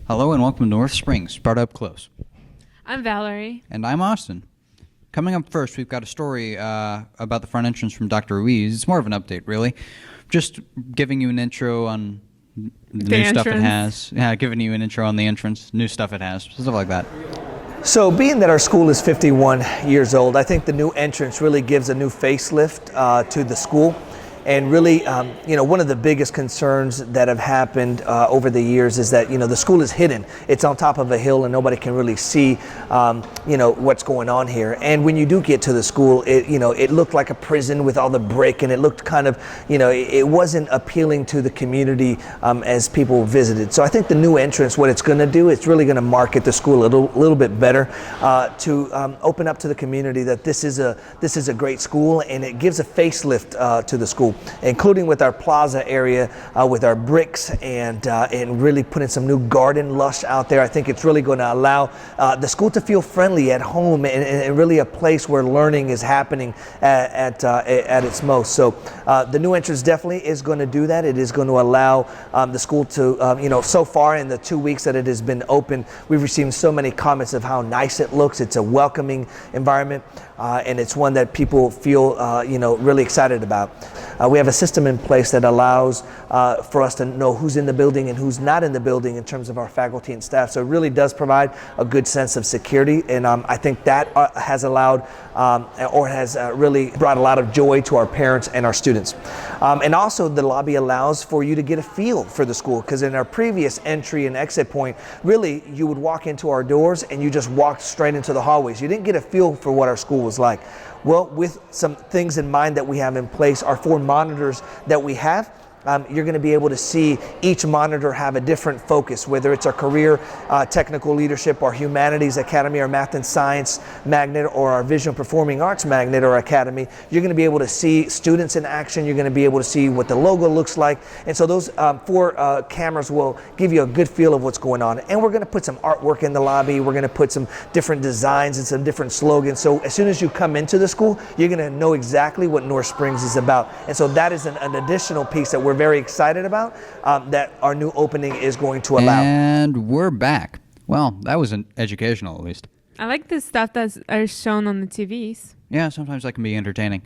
Hello and welcome to North Springs, Sparta Up Close. I'm Valerie. And I'm Austin. Coming up first, we've got a story about the front entrance from Dr. Ruiz. It's more of an update, really. Just giving you an intro on the new stuff it has. Yeah, giving you an intro on the entrance, new stuff it has, stuff like that. So being that our school is 51 years old, I think the new entrance really gives a new facelift to the school. And really, one of the biggest concerns that have happened over the years is that, the school is hidden. It's on top of a hill and nobody can really see, what's going on here. And when you do get to the school, it looked like a prison with all the brick, and it looked kind of, it wasn't appealing to the community as people visited. So I think the new entrance, what it's going to do, it's really going to market the school a little bit better to open up to the community that this is a great school, and it gives a facelift to the school, including with our plaza area, with our bricks, and really putting some new garden lush out there. I think it's really going to allow the school to feel friendly at home, and really a place where learning is happening at its most. So the new entrance definitely is going to do that. It is going to allow the school to, so far in the 2 weeks that it has been open, we've received so many comments of how nice it looks. It's a welcoming environment, and it's one that people feel, really excited about. We have a system in place that allows for us to know who's in the building and who's not in the building in terms of our faculty and staff. So it really does provide a good sense of security, and I think that has allowed or has really brought a lot of joy to our parents and our students. And also the lobby allows for you to get a feel for the school, because in our previous entry and exit point, really you would walk into our doors and you just walked straight into the hallways. You didn't get a feel for what our school was like. Well, with some things in mind that we have in place, our 4 monitors that we have, you're going to be able to see each monitor have a different focus, whether it's our career, technical leadership, our humanities academy, our math and science magnet, or our visual performing arts magnet or academy. You're going to be able to see students in action. You're going to be able to see what the logo looks like. And so those 4 cameras will give you a good feel of what's going on. And we're going to put some artwork in the lobby. We're going to put some different designs and some different slogans. So as soon as you come into the school, you're going to know exactly what North Springs is about. And so that is an additional piece that we're very excited about, that our new opening is going to allow. And we're back. Well, that was educational, at least. I like the stuff that are shown on the TVs. Yeah, sometimes that can be entertaining.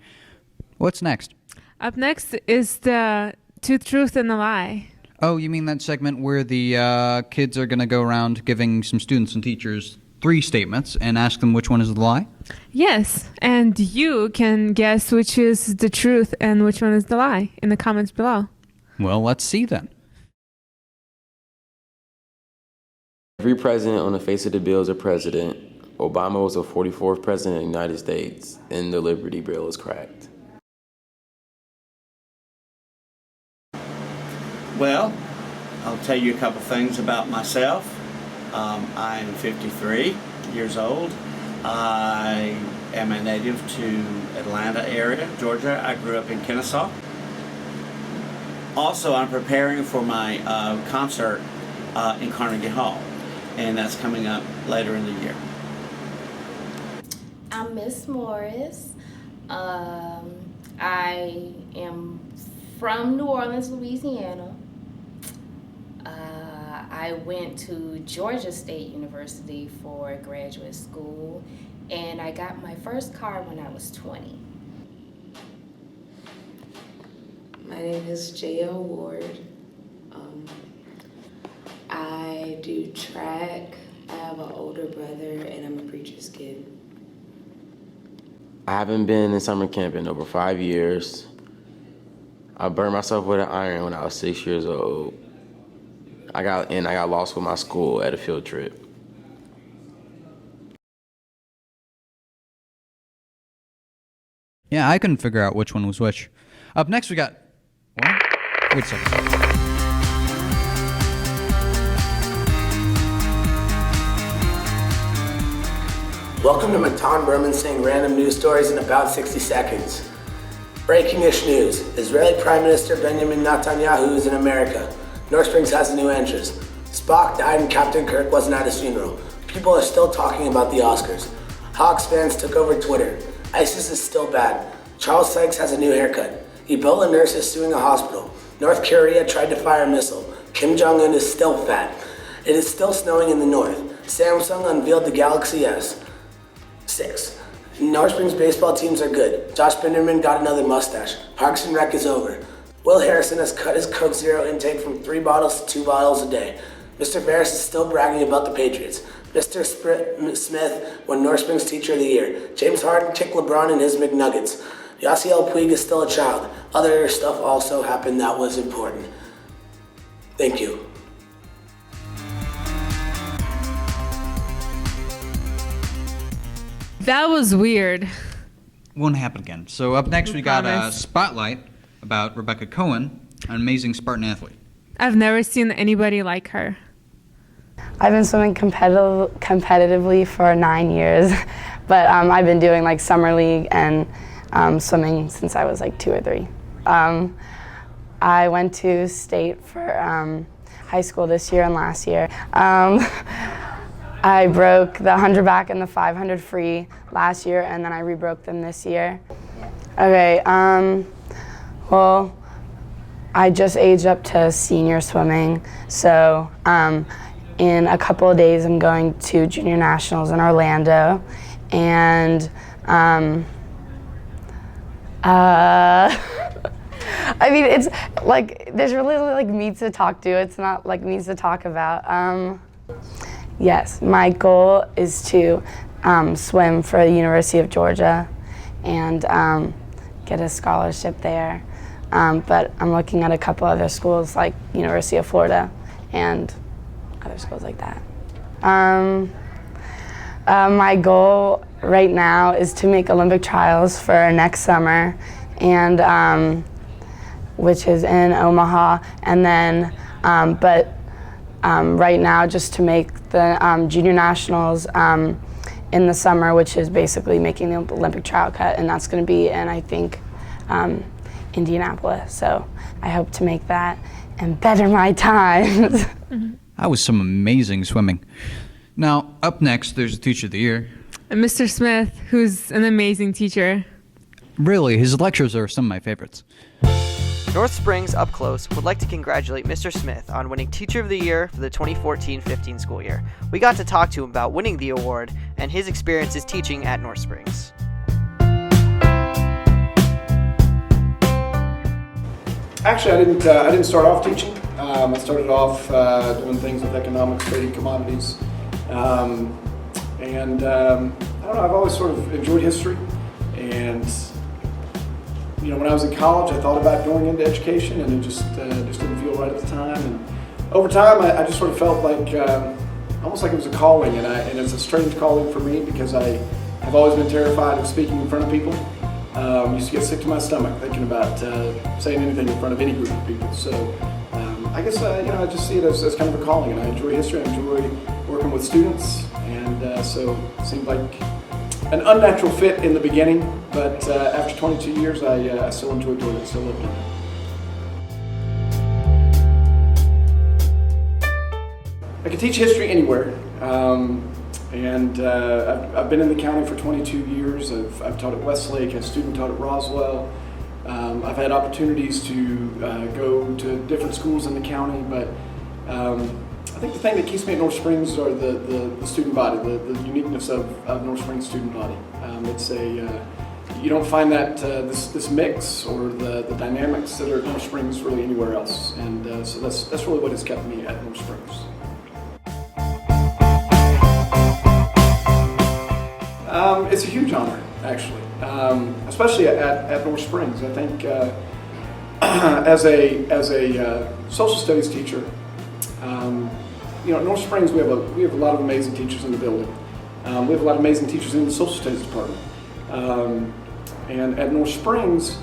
What's next? Up next is the Two Truth and a Lie. Oh, you mean that segment where the kids are going to go around giving some students and teachers 3 statements and ask them which one is the lie? Yes, and you can guess which is the truth and which one is the lie in the comments below. Well, let's see then. Every president on the face of the bill is a president. Obama was the 44th president of the United States, and the Liberty Bell is cracked. Well, I'll tell you a couple things about myself. I am 53 years old. I am a native to Atlanta area, Georgia. I grew up in Kennesaw. Also, I'm preparing for my concert in Carnegie Hall, and that's coming up later in the year. I'm Miss Morris. I am from New Orleans, Louisiana. I went to Georgia State University for graduate school, and I got my first car when I was 20. My name is J.L. Ward. I do track. I have an older brother, and I'm a preacher's kid. I haven't been in summer camp in over 5 years. I burned myself with an iron when I was 6 years old. I got lost with my school at a field trip. Yeah, I couldn't figure out which one was which. Up next, we got... What? Wait a second. Welcome to Matan Berman saying random news stories in about 60 seconds. Breaking-ish news. Israeli Prime Minister Benjamin Netanyahu is in America. North Springs has a new entrance. Spock died and Captain Kirk wasn't at his funeral. People are still talking about the Oscars. Hawks fans took over Twitter. ISIS is still bad. Charles Sykes has a new haircut. Ebola nurse is suing a hospital. North Korea tried to fire a missile. Kim Jong-un is still fat. It is still snowing in the north. Samsung unveiled the Galaxy S. 6. North Springs baseball teams are good. Josh Binderman got another mustache. Parks and Rec is over. Will Harrison has cut his Coke Zero intake from 3 bottles to 2 bottles a day. Mr. Barris is still bragging about the Patriots. Mr. Smith won North Springs Teacher of the Year. James Harden kicked LeBron in his McNuggets. Yasiel Puig is still a child. Other stuff also happened that was important. Thank you. That was weird. Won't happen again. So up next, we got a promise. spotlight about Rebecca Cohen, an amazing Spartan athlete. I've never seen anybody like her. I've been swimming competitively for 9 years, but I've been doing like summer league and swimming since I was like 2 or 3. I went to state for high school this year and last year. I broke the 100 back and the 500 free last year, and then I rebroke them this year. Okay, well, I just aged up to senior swimming, so in a couple of days I'm going to junior nationals in Orlando, and I mean, it's like, there's really like meets to talk to, it's not like meets to talk about. Yes, my goal is to swim for the University of Georgia and get a scholarship there. But I'm looking at a couple other schools like University of Florida and other schools like that. My goal right now is to make Olympic trials for next summer, and which is in Omaha, and then right now just to make the junior nationals in the summer, which is basically making the Olympic trial cut, and that's going to be in, I think, Indianapolis. So I hope to make that and better my times. That was some amazing swimming. Now, up next, there's the Teacher of the Year. And Mr. Smith, who's an amazing teacher. Really, his lectures are some of my favorites. North Springs Up Close would like to congratulate Mr. Smith on winning Teacher of the Year for the 2014-15 school year. We got to talk to him about winning the award and his experiences teaching at North Springs. Actually, I didn't start off teaching. I started off doing things with economics, trading commodities, and I don't know. I've always sort of enjoyed history, and when I was in college, I thought about going into education, and it just didn't feel right at the time. And over time, I just sort of felt like almost like it was a calling, and it's a strange calling for me because I have always been terrified of speaking in front of people. Used to get sick to my stomach thinking about saying anything in front of any group of people. So I guess I just see it as kind of a calling, and I enjoy history. I enjoy working with students, and so it seemed like an unnatural fit in the beginning. But after 22 years, I still enjoy doing it. Still love doing it. I can teach history anywhere. And I've been in the county for 22 years. I've taught at Westlake, a student taught at Roswell. I've had opportunities to go to different schools in the county, but I think the thing that keeps me at North Springs are the student body, the uniqueness of North Springs student body. It's you don't find that this mix or the dynamics that are at North Springs really anywhere else, and so that's really what has kept me at North Springs. It's a huge honor, actually, especially at North Springs. I think as a social studies teacher, at North Springs we have a lot of amazing teachers in the building. We have a lot of amazing teachers in the social studies department, and at North Springs,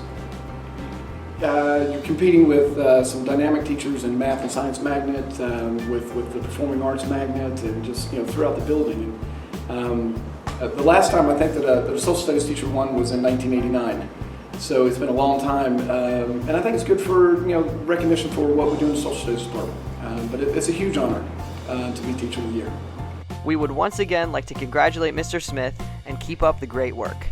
you're competing with some dynamic teachers in math and science magnet, with the performing arts magnet, and just throughout the building. The last time I think that a social studies teacher won was in 1989, so it's been a long time, and I think it's good for recognition for what we do in the social studies department. But it's a huge honor to be Teacher of the Year. We would once again like to congratulate Mr. Smith and keep up the great work.